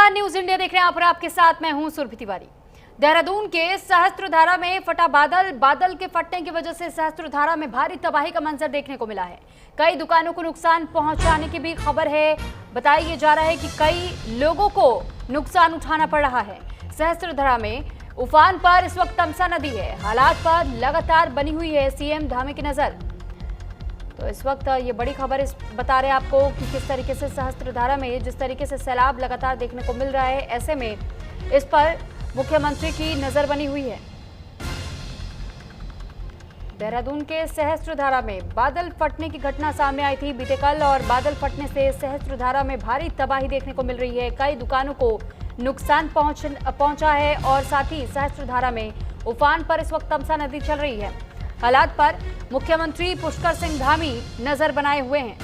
नमस्कार, news India देख रहे हैं आप और आपके साथ मैं हूं सुरभि तिवारी। देहरादून के सहस्त्रधारा में फटा बादल के फटने की वजह से सहस्त्रधारा में भारी तबाही का मंजर देखने को मिला है। कई दुकानों को नुकसान पहुंचाने की भी खबर है। बताया जा रहा है कि कई लोगों को नुकसान उठाना पड़ रहा है। सहस्त्रधारा में उफान पर इस वक्त तमसा नदी है। हालात पर लगातार बनी हुई है सीएम धामी की नजर। तो इस वक्त ये बड़ी खबर बता रहे हैं आपको कि किस तरीके से सहस्त्रधारा में जिस तरीके से सैलाब लगातार देखने को मिल रहा है, ऐसे में इस पर मुख्यमंत्री की नजर बनी हुई है। देहरादून के सहस्त्रधारा में बादल फटने की घटना सामने आई थी बीते कल और बादल फटने से सहस्त्रधारा में भारी तबाही देखने को मिल रही है। कई दुकानों को नुकसान पहुंचा है और साथ ही सहस्त्रधारा में उफान पर इस वक्त तमसा नदी चल रही है। हालात पर मुख्यमंत्री पुष्कर सिंह धामी नजर बनाए हुए हैं।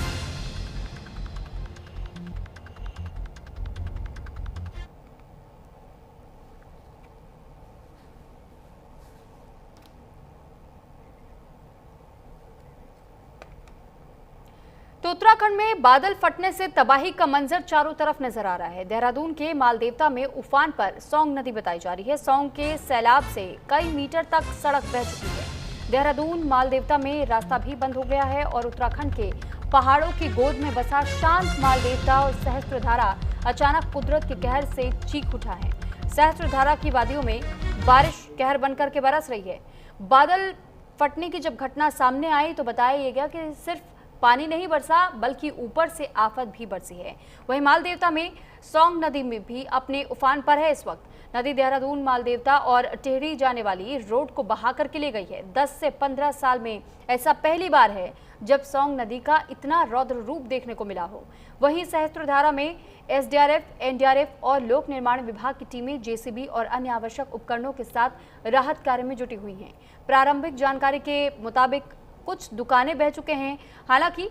तो उत्तराखंड में बादल फटने से तबाही का मंजर चारों तरफ नजर आ रहा है। देहरादून के मालदेवता में उफान पर सौंग नदी बताई जा रही है। सौंग के सैलाब से कई मीटर तक सड़क बह चुकी है। देहरादून मालदेवता में रास्ता भी बंद हो गया है और उत्तराखंड के पहाड़ों की गोद में बसा शांत मालदेवता और सहस्त्रधारा अचानक कुदरत के कहर से चीख उठा है। सहस्त्रधारा की वादियों में बारिश कहर बनकर के बरस रही है। बादल फटने की जब घटना सामने आई तो बताया गया कि सिर्फ पानी नहीं बरसा बल्कि ऊपर से आफत भी बरसी है। वहीं मालदेवता में सौंग नदी में भी अपने उफान पर है। इस वक्त नदी देहरादून मालदेवता और टिहरी जाने वाली रोड को बहा करके ले गई है। 10 से 15 साल में ऐसा पहली बार है जब सौंग नदी का इतना रौद्र रूप देखने को मिला हो। वहीं सहस्त्रधारा में एसडीआरएफ, एनडीआरएफ और लोक निर्माण विभाग की टीमें जेसीबी और अन्य आवश्यक उपकरणों के साथ राहत कार्य में जुटी हुई हैं। प्रारंभिक जानकारी के मुताबिक कुछ दुकानें बह चुके हैं। हालांकि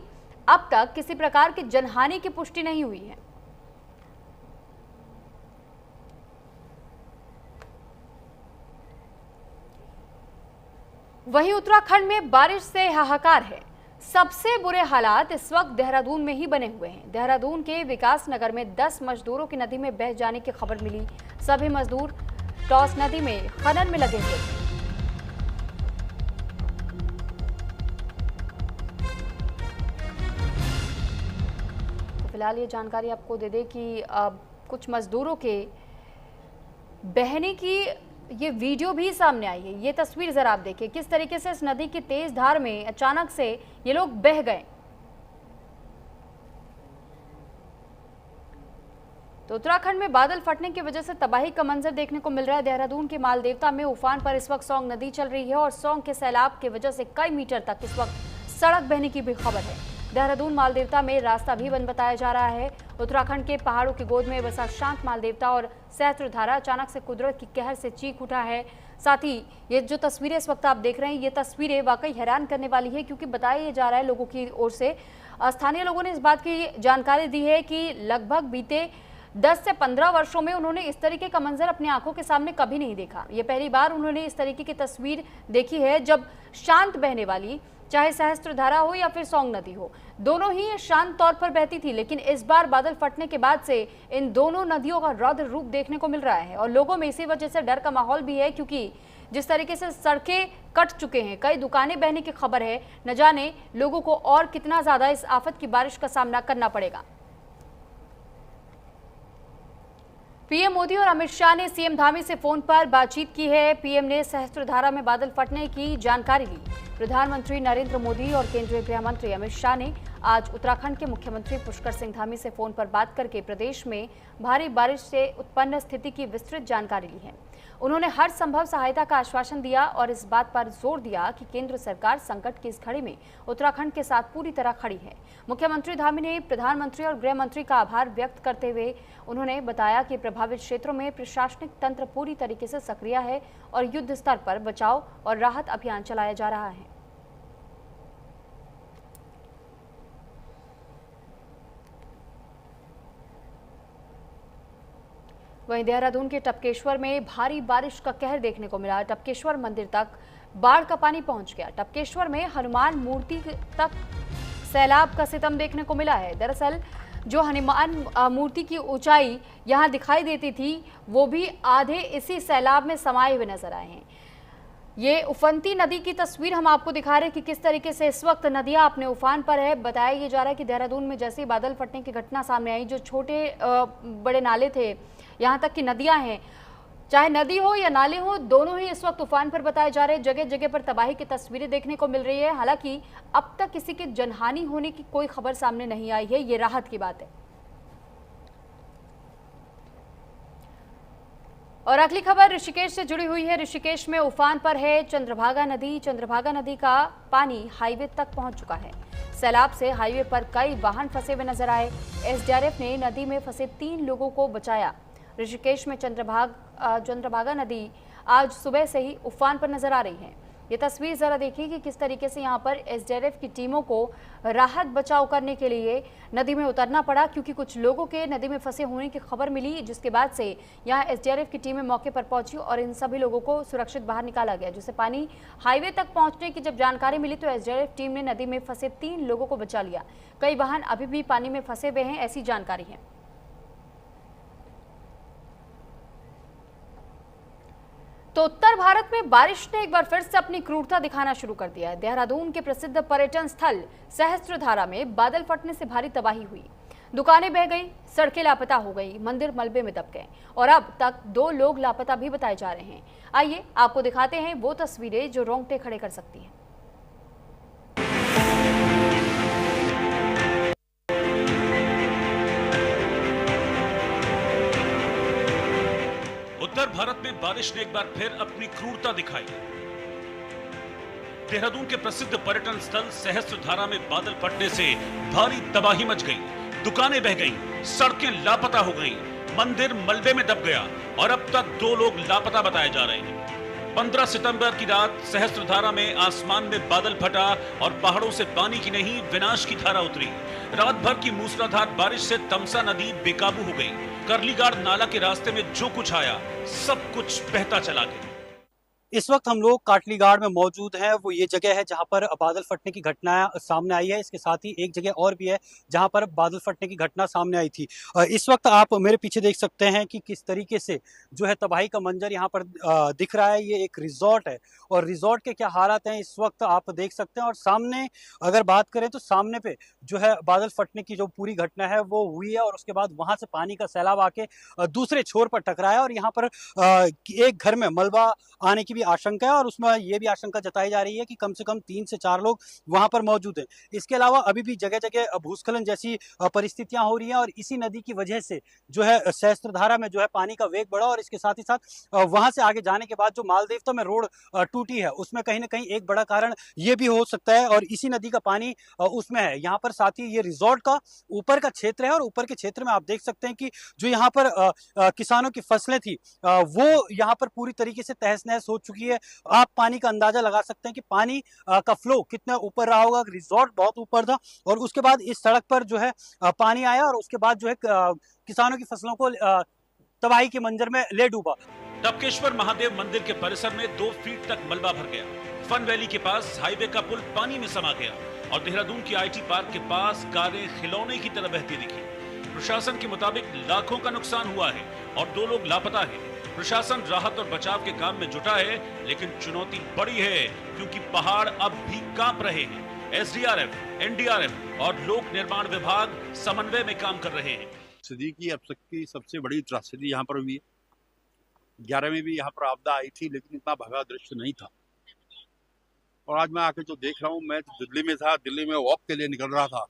अब तक किसी प्रकार की जनहानि की पुष्टि नहीं हुई है। वहीं उत्तराखंड में बारिश से हाहाकार है। सबसे बुरे हालात इस वक्त देहरादून में ही बने हुए हैं। देहरादून के विकास नगर में 10 मजदूरों की नदी में बह जाने की खबर मिली। सभी मजदूर टॉस नदी में खनन में लगे हुए थे। फिलहाल ये जानकारी आपको दे दें कि कुछ मजदूरों के बहने की ये वीडियो भी सामने आई है। ये तस्वीर जरा आप देखिए किस तरीके से इस नदी की तेज धार में अचानक से ये लोग बह गए। तो उत्तराखंड में बादल फटने की वजह से तबाही का मंजर देखने को मिल रहा है। देहरादून के मालदेवता में उफान पर इस वक्त सौंग नदी चल रही है और सौंग के सैलाब की वजह से कई मीटर तक इस वक्त सड़क बहने की भी खबर है। देहरादून मालदेवता में रास्ता भी बंद बताया जा रहा है। उत्तराखंड के पहाड़ों की गोद में बसा शांत मालदेवता और सहस्त्रधारा अचानक से कुदरत की कहर से चीख उठा है। साथ ही ये जो तस्वीरें इस वक्त आप देख रहे हैं, ये तस्वीरें वाकई हैरान करने वाली है, क्योंकि बताया जा रहा है लोगों की ओर से, स्थानीय लोगों ने इस बात की जानकारी दी है कि लगभग बीते 10 से 15 वर्षों में उन्होंने इस तरीके का मंजर अपनी आंखों के सामने कभी नहीं देखा। ये पहली बार उन्होंने इस तरीके की तस्वीर देखी है जब शांत बहने वाली, चाहे सहस्त्रधारा हो या फिर सौंग नदी हो, दोनों ही शांत तौर पर बहती थी। लेकिन इस बार बादल फटने के बाद से इन दोनों नदियों का रौद्र रूप देखने को मिल रहा है और लोगों में इसी वजह से डर का माहौल भी है, क्योंकि जिस तरीके से सड़कें कट चुके हैं, कई दुकानें बहने की खबर है। न जाने लोगों को और कितना ज्यादा इस आफत की बारिश का सामना करना पड़ेगा। पीएम मोदी और अमित शाह ने सीएम धामी से फोन पर बातचीत की है। पीएम ने सहस्त्रधारा में बादल फटने की जानकारी ली। प्रधानमंत्री नरेंद्र मोदी और केंद्रीय गृह मंत्री अमित शाह ने आज उत्तराखंड के मुख्यमंत्री पुष्कर सिंह धामी से फोन पर बात करके प्रदेश में भारी बारिश से उत्पन्न स्थिति की विस्तृत जानकारी ली है। उन्होंने हर संभव सहायता का आश्वासन दिया और इस बात पर जोर दिया कि केंद्र सरकार संकट की इस घड़ी में उत्तराखंड के साथ पूरी तरह खड़ी है। मुख्यमंत्री धामी ने प्रधानमंत्री और गृह मंत्री का आभार व्यक्त करते हुए उन्होंने बताया कि प्रभावित क्षेत्रों में प्रशासनिक तंत्र पूरी तरीके से सक्रिय है और युद्ध स्तर पर बचाव और राहत अभियान चलाया जा रहा है। वहीं देहरादून के टपकेश्वर में भारी बारिश का कहर देखने को मिला। टपकेश्वर मंदिर तक बाढ़ का पानी पहुंच गया। टपकेश्वर में हनुमान मूर्ति तक सैलाब का सितम देखने को मिला है। दरअसल जो हनुमान मूर्ति की ऊंचाई यहाँ दिखाई देती थी, वो भी आधे इसी सैलाब में समाये हुए नजर आए हैं। ये उफनती नदी की तस्वीर हम आपको दिखा रहे हैं कि किस तरीके से इस वक्त नदियां अपने उफान पर है। बताया ये जा रहा है कि देहरादून में जैसे ही बादल फटने की घटना सामने आई, जो छोटे बड़े नाले थे, यहाँ तक कि नदियां हैं, चाहे नदी हो या नाले हो, दोनों ही इस वक्त उफान पर बताए जा रहे हैं। जगह जगह पर तबाही की तस्वीरें देखने को मिल रही है। हालांकि अब तक किसी की जनहानि होने की कोई खबर सामने नहीं आई है, ये राहत की बात है। और अगली खबर ऋषिकेश से जुड़ी हुई है। ऋषिकेश में उफान पर है चंद्रभागा नदी। चंद्रभागा नदी का पानी हाईवे तक पहुंच चुका है। सैलाब से हाईवे पर कई वाहन फंसे हुए नजर आए। एसडीआरएफ ने नदी में फंसे 3 लोगों को बचाया। ऋषिकेश में चंद्रभागा नदी आज सुबह से ही उफान पर नजर आ रही है। ये तस्वीर जरा देखिए कि किस तरीके से यहाँ पर एसडीआरएफ की टीमों को राहत बचाव करने के लिए नदी में उतरना पड़ा, क्योंकि कुछ लोगों के नदी में फंसे होने की खबर मिली, जिसके बाद से यहाँ एसडीआरएफ की टीमें मौके पर पहुंची और इन सभी लोगों को सुरक्षित बाहर निकाला गया। जिससे पानी हाईवे तक पहुंचने की जब जानकारी मिली तो एसडीआरएफ टीम ने नदी में फंसे 3 लोगों को बचा लिया। कई वाहन अभी भी पानी में फंसे हुए हैं, ऐसी जानकारी है। तो उत्तर भारत में बारिश ने एक बार फिर से अपनी क्रूरता दिखाना शुरू कर दिया है। देहरादून के प्रसिद्ध पर्यटन स्थल सहस्त्रधारा में बादल फटने से भारी तबाही हुई। दुकानें बह गई, सड़कें लापता हो गई, मंदिर मलबे में दब गए और अब तक 2 लोग लापता भी बताए जा रहे हैं। आइए आपको दिखाते हैं वो तस्वीरें जो रोंगटे खड़े कर सकती हैं। उत्तर भारत में बारिश ने एक बार फिर अपनी क्रूरता दिखाई। देहरादून के प्रसिद्ध पर्यटन स्थल सहस्त्रधारा में बादल फटने से भारी तबाही मच गई। दुकानें बह गईं, सड़कें लापता हो गईं, मंदिर मलबे में दब गया और अब तक 2 लोग लापता बताए जा रहे हैं। 15 सितंबर की रात सहस्त्रधारा में आसमान में बादल फटा और पहाड़ों से पानी की नहीं विनाश की धारा उतरी। रात भर की मूसलाधार बारिश से तमसा नदी बेकाबू हो गई। करलीगाड़ नाला के रास्ते में जो कुछ आया सब कुछ बहता चला गया। इस वक्त हम लोग काटलीगाड़ में मौजूद हैं। वो ये जगह है जहां पर बादल फटने की घटना सामने आई है। इसके साथ ही एक जगह और भी है जहां पर बादल फटने की घटना सामने आई थी। इस वक्त आप मेरे पीछे देख सकते हैं कि किस तरीके से जो है तबाही का मंजर यहाँ पर दिख रहा है। ये एक रिजॉर्ट है और रिजॉर्ट के क्या हालात हैं इस वक्त आप देख सकते हैं। और सामने अगर बात करें तो सामने पे जो है बादल फटने की जो पूरी घटना है वो हुई है और उसके बाद वहां से पानी का सैलाब आके दूसरे छोर पर टकराया और यहाँ पर एक घर में मलबा आने की भी आशंका है और उसमें यह भी आशंका जताई जा रही है कि कम से कम 3 से 4 लोग वहां पर मौजूद हैं। इसके अलावा अभी भी जगह जगह भूस्खलन जैसी परिस्थितियां हो रही हैं और इसी नदी की वजह से जो है सहस्त्रधारा में जो है पानी का वेग बढ़ा और इसके साथ ही साथ वहां से आगे जाने के बाद जो मालदेवता में रोड टूटी है उसमें कहीं ना कहीं एक बड़ा कारण ये भी हो सकता है और इसी नदी का पानी उसमें है। यहाँ पर साथ ही ये रिजॉर्ट का ऊपर का क्षेत्र है और ऊपर के क्षेत्र में आप देख सकते हैं कि जो यहाँ पर किसानों की फसलें थी वो यहाँ पर पूरी तरीके से तहस नहस हो चुकी है। आप पानी का अंदाजा लगा सकते हैं कि पानी का फ्लो कितना ऊपर रहा होगा। रिजॉर्ट बहुत ऊपर था और उसके बाद इस सड़क पर जो है पानी आया और उसके बाद जो है किसानों की फसलों को तबाही के मंजर में ले डूबा। टपकेश्वर महादेव मंदिर के परिसर में 2 फीट तक मलबा भर गया। फन वैली के पास हाईवे का पुल पानी में समा गया और देहरादून की आईटी पार्क के पास कारें खिलौने की तरह बहती दिखी। प्रशासन के मुताबिक लाखों का नुकसान हुआ है और 2 लोग लापता हैं। प्रशासन राहत और बचाव के काम में जुटा है, लेकिन चुनौती बड़ी है क्योंकि पहाड़ अब भी कांप रहे हैं। एसडीआरएफ, एनडीआरएफ और लोक निर्माण विभाग समन्वय में काम कर रहे हैं। सदी की अब तक की सबसे बड़ी त्रासदी यहाँ पर हुई है। 11 में भी यहाँ पर आपदा आई थी लेकिन इतना भगा दृश्य नहीं था। और आज मैं आके जो देख रहा हूँ, मैं दिल्ली में था, दिल्ली में वॉक के लिए निकल रहा था।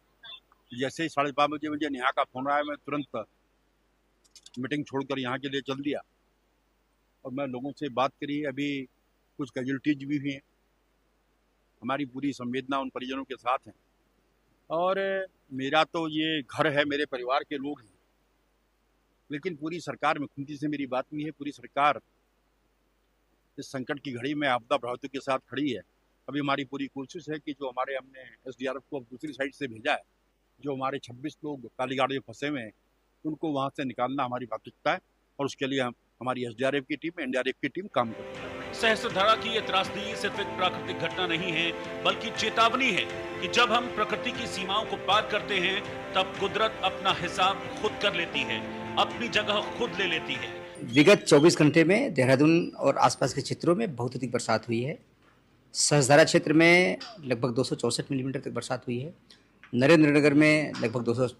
जैसे ही 5:30 बजे मुझे नेहा का फोन आया, मैं तुरंत मीटिंग छोड़कर यहाँ के लिए चल दिया और मैं लोगों से बात करी। अभी कुछ कैजुअल्टीज भी हुई हैं। हमारी पूरी संवेदना उन परिजनों के साथ है और मेरा तो ये घर है, मेरे परिवार के लोग हैं, लेकिन पूरी सरकार मुख्यमंत्री से मेरी बात हुई है। पूरी सरकार इस संकट की घड़ी में आपदा प्रभावितों के साथ खड़ी है। अभी हमारी पूरी कोशिश है कि जो हमने एसडीआरएफ को दूसरी साइड से भेजा है, जो हमारे 26 लोग कालीगाड़ में फंसे हुए हैं, उनको वहाँ से निकालना हमारी प्राथमिकता है और उसके लिए हम हमारी एसडीआरएफ की टीम, एनडीआरएफ की टीम काम कर रही है। सहस्त्रधारा की ये त्रासदी सिर्फ एक प्राकृतिक घटना नहीं है, बल्कि चेतावनी है कि जब हम प्रकृति की सीमाओं को पार करते हैं, तब कुदरत अपना हिसाब खुद कर लेती है, अपनी जगह खुद ले लेती है। विगत 24 घंटे में देहरादून और आसपास के क्षेत्रों में बहुत अधिक बरसात हुई है। सहस्त्रधारा क्षेत्र में लगभग 264 मिलीमीटर तक बरसात हुई है। नरेंद्रनगर में लगभग 200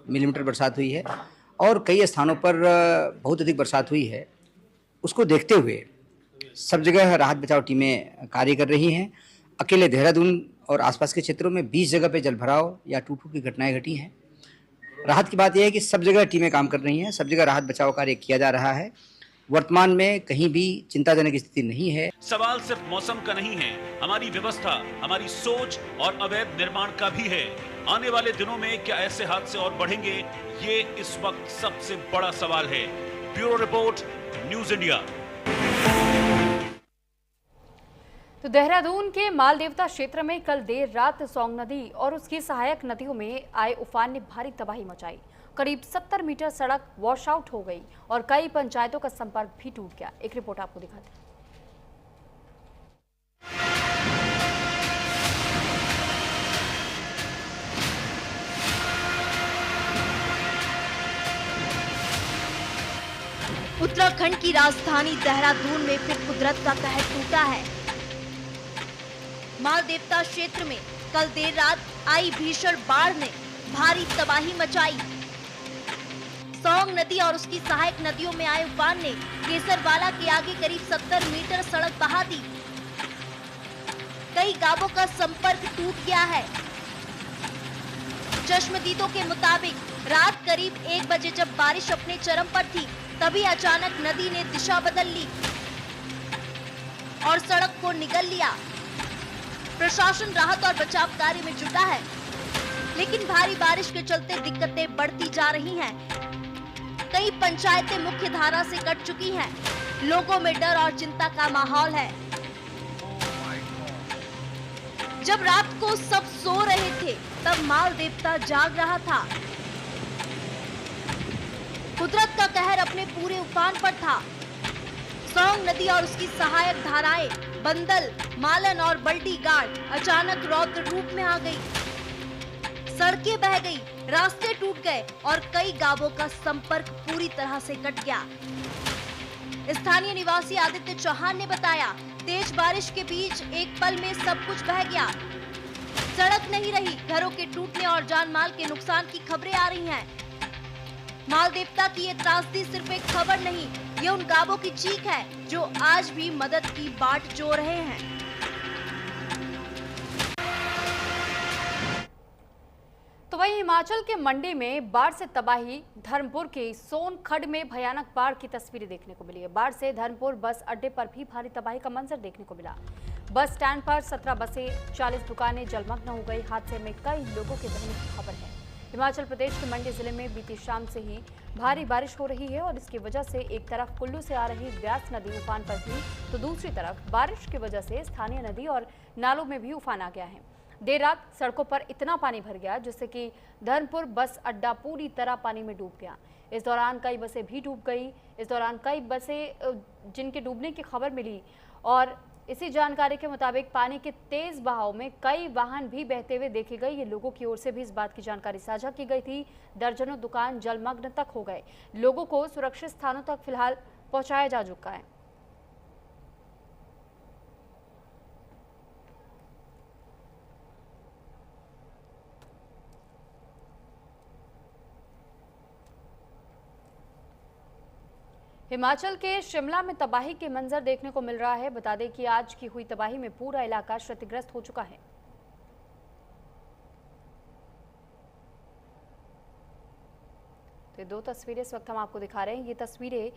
मिलीमीटर बरसात हुई है और कई स्थानों पर बहुत अधिक बरसात हुई है। उसको देखते हुए सब जगह राहत बचाव टीमें कार्य कर रही हैं। अकेले देहरादून और आसपास के क्षेत्रों में 20 जगह पे जलभराव या टूट की घटनाएं घटी हैं। राहत की बात यह है कि सब जगह टीमें काम कर रही हैं, सब जगह राहत बचाव कार्य किया जा रहा है। वर्तमान में कहीं भी चिंताजनक स्थिति नहीं है। सवाल सिर्फ मौसम का नहीं है, हमारी व्यवस्था, हमारी सोच और अवैध निर्माण का भी है। आने वाले दिनों में क्या ऐसे हादसे और बढ़ेंगे, ये इस वक्त सबसे बड़ा सवाल है। Bureau report, news India. तो देहरादून के मालदेवता क्षेत्र में कल देर रात सौंग नदी और उसकी सहायक नदियों में आए उफान ने भारी तबाही मचाई। करीब 70 मीटर सड़क वॉश आउट हो गई और कई पंचायतों का संपर्क भी टूट गया। एक रिपोर्ट आपको दिखाते हैं। उत्तराखंड की राजधानी देहरादून में फिर कुदरत का कहर टूटा है। मालदेवता क्षेत्र में कल देर रात आई भीषण बाढ़ ने भारी तबाही मचाई। सौंग नदी और उसकी सहायक नदियों में आए उफान ने केसरवाला के आगे करीब 70 मीटर सड़क बहा दी। कई गांवों का संपर्क टूट गया है। चश्मदीदों के मुताबिक रात करीब 1 बजे जब बारिश अपने चरम पर थी, तभी अचानक नदी ने दिशा बदल ली और सड़क को निगल लिया। प्रशासन राहत और बचाव कार्य में जुटा है, लेकिन भारी बारिश के चलते दिक्कतें बढ़ती जा रही हैं। कई पंचायतें मुख्य धारा से कट चुकी हैं। लोगों में डर और चिंता का माहौल है। जब रात को सब सो रहे थे, तब माल देवता जाग रहा था। कुदरत का कहर अपने पूरे उफान पर था। सौंग नदी और उसकी सहायक धाराएं बंदल, मालन और बल्टी गाड़ अचानक रौद्र रूप में आ गई। सड़कें बह गई, रास्ते टूट गए और कई गांवों का संपर्क पूरी तरह से कट गया। स्थानीय निवासी आदित्य चौहान ने बताया, तेज बारिश के बीच एक पल में सब कुछ बह गया। सड़क नहीं रही, घरों के टूटने और जान माल के नुकसान की खबरें आ रही हैं। मालदेवता की ये त्रासदी सिर्फ एक खबर नहीं, ये उन गांवों की चीख है जो आज भी मदद की बाट जो रहे हैं। तो वहीं हिमाचल के मंडी में बाढ़ से तबाही, धर्मपुर के सोनखड़ में भयानक बाढ़ की तस्वीरें देखने को मिली है। बाढ़ से धर्मपुर बस अड्डे पर भी भारी तबाही का मंजर देखने को मिला। बस स्टैंड पर 17 बसें, 40 दुकानें जलमग्न हो गई। हादसे में कई लोगों के बहने की खबर है। हिमाचल प्रदेश के मंडी जिले में बीती शाम से ही भारी बारिश हो रही है और इसकी वजह से एक तरफ कुल्लू से आ रही ब्यास नदी उफान पर थी, तो दूसरी तरफ बारिश की वजह से स्थानीय नदी और नालों में भी उफान आ गया है। देर रात सड़कों पर इतना पानी भर गया जिससे कि धर्मपुर बस अड्डा पूरी तरह पानी में डूब गया। इस दौरान कई बसें भी डूब गई। इस दौरान कई बसें जिनके डूबने की खबर मिली और इसी जानकारी के मुताबिक पानी के तेज बहाव में कई वाहन भी बहते हुए देखे गए। ये लोगों की ओर से भी इस बात की जानकारी साझा की गई थी। दर्जनों दुकान जलमग्न तक हो गए। लोगों को सुरक्षित स्थानों तक फिलहाल पहुंचाया जा चुका है। हिमाचल के शिमला में तबाही के मंजर देखने को मिल रहा है। बता दें कि आज की हुई तबाही में पूरा इलाका क्षतिग्रस्त हो चुका है। तो ये 2 तस्वीरें इस वक्त हम आपको दिखा रहे हैं। ये तस्वीरें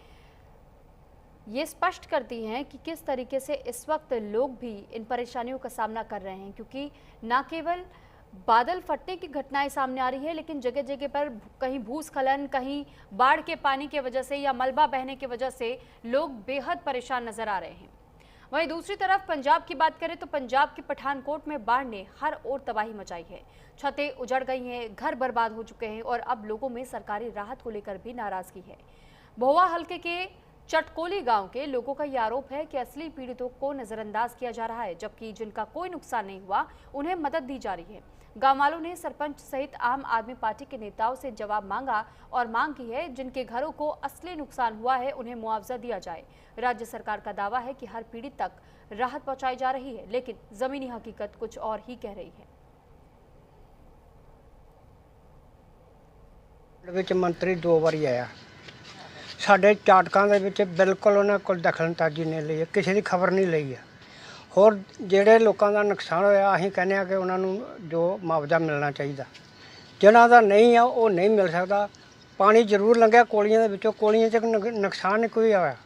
ये स्पष्ट करती हैं कि किस तरीके से इस वक्त लोग भी इन परेशानियों का सामना कर रहे हैं, क्योंकि न केवल बादल फटने की घटनाएं सामने आ रही है, लेकिन जगह जगह पर कहीं भूस्खलन, कहीं बाढ़ के पानी की वजह से या मलबा बहने की वजह से लोग बेहद परेशान नजर आ रहे हैं। वहीं दूसरी तरफ पंजाब की बात करें तो पंजाब के पठानकोट में बाढ़ ने हर ओर तबाही मचाई है। छतें उजड़ गई हैं, घर बर्बाद हो चुके हैं और अब लोगों में सरकारी राहत को लेकर भी नाराजगी है। भोआ हल्के के चटकोली गांव के लोगों का ये आरोप है कि असली पीड़ितों को नजरअंदाज किया जा रहा है, जबकि जिनका कोई नुकसान नहीं हुआ उन्हें मदद दी जा रही है। गांव वालों ने सरपंच सहित आम आदमी पार्टी के नेताओं से जवाब मांगा और मांग की है जिनके घरों को असली नुकसान हुआ है उन्हें मुआवजा दिया जाए। राज्य सरकार का दावा है कि हर पीड़ित तक राहत पहुंचाई जा रही है, लेकिन जमीनी हकीकत कुछ और ही कह रही है। ਵਿੱਚ ਮੰਤਰੀ 2 ਵਾਰੀ ਆਇਆ, ਸਾਡੇ ਚਾਟਕਾਂ ਦੇ ਵਿੱਚ ਬਿਲਕੁਲ ਉਹਨਾਂ ਕੋਲ ਦਖਲਅੰਦਾਜ਼ੀ ਨਹੀਂ ਲਈ, ਕਿਸੇ ਦੀ ਖਬਰ ਨਹੀਂ ਲਈ ਹੈ। ਹੋਰ ਜਿਹੜੇ ਲੋਕਾਂ ਦਾ ਨੁਕਸਾਨ ਹੋਇਆ ਅਸੀਂ ਕਹਿੰਦੇ ਆ ਕਿ ਉਹਨਾਂ ਨੂੰ ਜੋ ਮੁਆਵਜ਼ਾ ਮਿਲਣਾ ਚਾਹੀਦਾ, ਜਿਨ੍ਹਾਂ ਦਾ ਨਹੀਂ ਆ ਉਹ ਨਹੀਂ ਮਿਲ ਸਕਦਾ। ਪਾਣੀ ਜ਼ਰੂਰ ਲੰਘਿਆ ਕੋਲੀਆਂ ਦੇ ਵਿੱਚੋਂ, ਕੋਲੀਆਂ 'ਚ ਨੁਕਸਾਨ ਨਹੀਂ ਕੋਈ ਹੋਇਆ।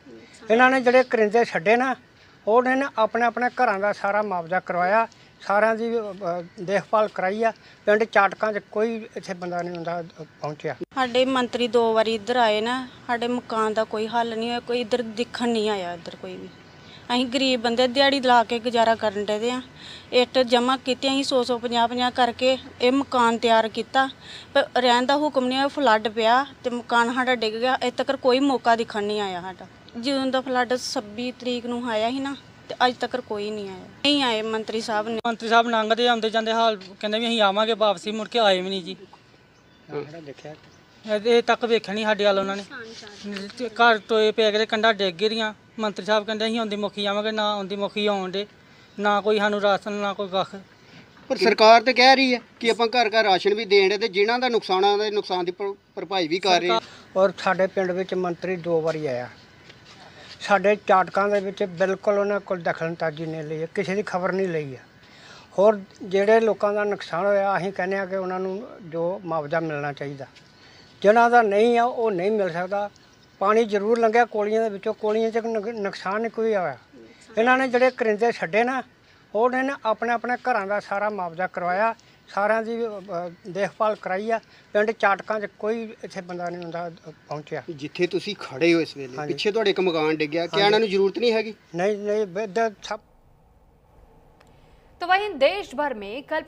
ਇਹਨਾਂ ਨੇ ਜਿਹੜੇ ਕਰਿੰਦੇ ਛੱਡੇ ਨਾ ਉਹਨੇ ਨਾ ਆਪਣੇ ਆਪਣੇ ਘਰਾਂ ਦਾ ਸਾਰਾ ਮੁਆਵਜ਼ਾ ਕਰਵਾਇਆ, ਸਾਰਿਆਂ ਦੀ ਦੇਖਭਾਲ ਕਰਾਈ ਆ। ਪਿੰਡ ਚਾਟਕਾਂ 'ਚ ਕੋਈ ਇੱਥੇ ਬੰਦਾ ਨਹੀਂ ਹੁੰਦਾ ਪਹੁੰਚਿਆ। ਸਾਡੇ ਮੰਤਰੀ 2 ਵਾਰੀ ਇੱਧਰ ਆਏ ਨਾ, ਸਾਡੇ ਮਕਾਨ ਦਾ ਕੋਈ ਹੱਲ ਨਹੀਂ ਹੋਇਆ, ਕੋਈ ਇੱਧਰ ਦਿਖਣ ਨਹੀਂ ਆਇਆ ਇੱਧਰ ਕੋਈ ਵੀ। ਅਸੀਂ ਗਰੀਬ ਬੰਦੇ ਦਿਹਾੜੀ ਲਾ ਕੇ ਗੁਜ਼ਾਰਾ ਕਰਨ ਦੇ ਆ। ਇੱਟ ਜਮ੍ਹਾਂ ਕੀਤੀਆਂ ਅਸੀਂ 100 50 ਕਰਕੇ ਇਹ ਮਕਾਨ ਤਿਆਰ ਕੀਤਾ, ਪਰ ਰਹਿਣ ਦਾ ਹੁਕਮ ਨਹੀਂ ਆਇਆ। ਫਲੱਡ ਪਿਆ ਤੇ ਮਕਾਨ ਸਾਡਾ ਡਿੱਗ ਗਿਆ। ਅਜੇ ਤੱਕ ਕੋਈ ਮੌਕਾ ਦਿਖਣ ਨਹੀਂ ਆਇਆ ਸਾਡਾ। ਜਦੋਂ ਦਾ ਫਲੱਡ 26 ਤਰੀਕ ਨੂੰ ਆਇਆ ਸੀ ਨਾ ਤੇ ਅੱਜ ਤੱਕ ਕੋਈ ਨਹੀਂ ਆਇਆ। ਨਹੀਂ ਆਏ ਮੰਤਰੀ ਸਾਹਿਬ ਨੇ। ਮੰਤਰੀ ਸਾਹਿਬ ਲੰਘਦੇ ਆਉਂਦੇ ਜਾਂਦੇ ਹਾਲ ਕਹਿੰਦੇ ਵੀ ਅਸੀਂ ਆਵਾਂਗੇ ਵਾਪਸੀ, ਮੁੜ ਕੇ ਆਏ ਵੀ ਨਹੀਂ ਜੀ। ਦੇਖਿਆ ਇਹ ਤੱਕ ਵੇਖਿਆ ਨਹੀਂ ਸਾਡੇ ਵੱਲ ਉਹਨਾਂ ਨੇ। ਘਰ ਟੋਏ ਪੈ ਗਏ, ਕੰਢਾਂ ਡਿੱਗ ਗਈਆਂ। ਮੰਤਰੀ ਸਾਹਿਬ ਕਹਿੰਦੇ ਅਸੀਂ ਆਉਂਦੀ ਮੁਖੀ ਆਵਾਂਗੇ, ਨਾ ਆਉਂਦੀ ਮੁਖੀ ਆਉਣ ਦੇ, ਨਾ ਕੋਈ ਸਾਨੂੰ ਰਾਸ਼ਨ ਨਾ ਕੋਈ ਕੱਖ। ਪਰ ਸਰਕਾਰ ਤੇ ਕਹਿ ਰਹੀ ਹੈ ਕਿ ਆਪਾਂ ਘਰ ਘਰ ਰਾਸ਼ਨ ਵੀ ਦੇਣ ਦੇ ਤੇ ਜਿਨ੍ਹਾਂ ਦਾ ਨੁਕਸਾਨ ਆ ਉਹਦੇ ਨੁਕਸਾਨ ਦੀ ਭਰਪਾਈ ਵੀ ਕਰ ਰਹੇ। ਔਰ ਸਾਡੇ ਪਿੰਡ ਵਿੱਚ ਮੰਤਰੀ 2 ਵਾਰੀ ਆਇਆ, ਸਾਡੇ ਚਾਟਕਾਂ ਦੇ ਵਿੱਚ ਬਿਲਕੁਲ ਉਹਨਾਂ ਕੋਲ ਦਖਲਅੰਦਾਜ਼ੀ ਨਹੀਂ ਲਈ, ਕਿਸੇ ਦੀ ਖਬਰ ਨਹੀਂ ਲਈ ਹੈ। ਹੋਰ ਜਿਹੜੇ ਲੋਕਾਂ ਦਾ ਨੁਕਸਾਨ ਹੋਇਆ ਅਸੀਂ ਕਹਿੰਦੇ ਆ ਕਿ ਉਹਨਾਂ ਨੂੰ ਜੋ ਮੁਆਵਜ਼ਾ ਮਿਲਣਾ ਚਾਹੀਦਾ, ਜਿਨ੍ਹਾਂ ਦਾ ਨਹੀਂ ਆ ਉਹ ਨਹੀਂ ਮਿਲ ਸਕਦਾ। ਪਾਣੀ ਜ਼ਰੂਰ ਲੰਘਿਆ ਕੋਲੀਆਂ ਦੇ ਵਿੱਚੋਂ, ਕੋਲੀਆਂ 'ਚ ਨੁਕਸਾਨ ਨਹੀਂ ਕੋਈ ਹੋਇਆ। ਇਹਨਾਂ ਨੇ ਜਿਹੜੇ ਕਰਿੰਦੇ ਛੱਡੇ ਨਾ ਉਹਨੇ ਨਾ ਆਪਣੇ ਆਪਣੇ ਘਰਾਂ ਦਾ ਸਾਰਾ ਮੁਆਵਜ਼ਾ ਕਰਵਾਇਆ, ਸਾਰਿਆਂ ਦੀ ਦੇਖਭਾਲ ਕਰਾਈ ਆ। ਪਿੰਡ ਚਾਟਕਾਂ 'ਚ ਕੋਈ ਇੱਥੇ ਬੰਦਾ ਨਹੀਂ ਹੁੰਦਾ ਪਹੁੰਚਿਆ। ਜਿੱਥੇ ਤੁਸੀਂ ਖੜੇ ਹੋ ਇਸ ਵੇਲੇ, ਪਿੱਛੇ ਤੁਹਾਡੇ ਇੱਕ ਮਕਾਨ ਡਿੱਗਿਆ, ਕਿਆ ਇਹਨਾਂ ਨੂੰ ਜ਼ਰੂਰਤ ਨਹੀਂ ਹੈਗੀ? नहीं सब तो वहीं देश भर में कल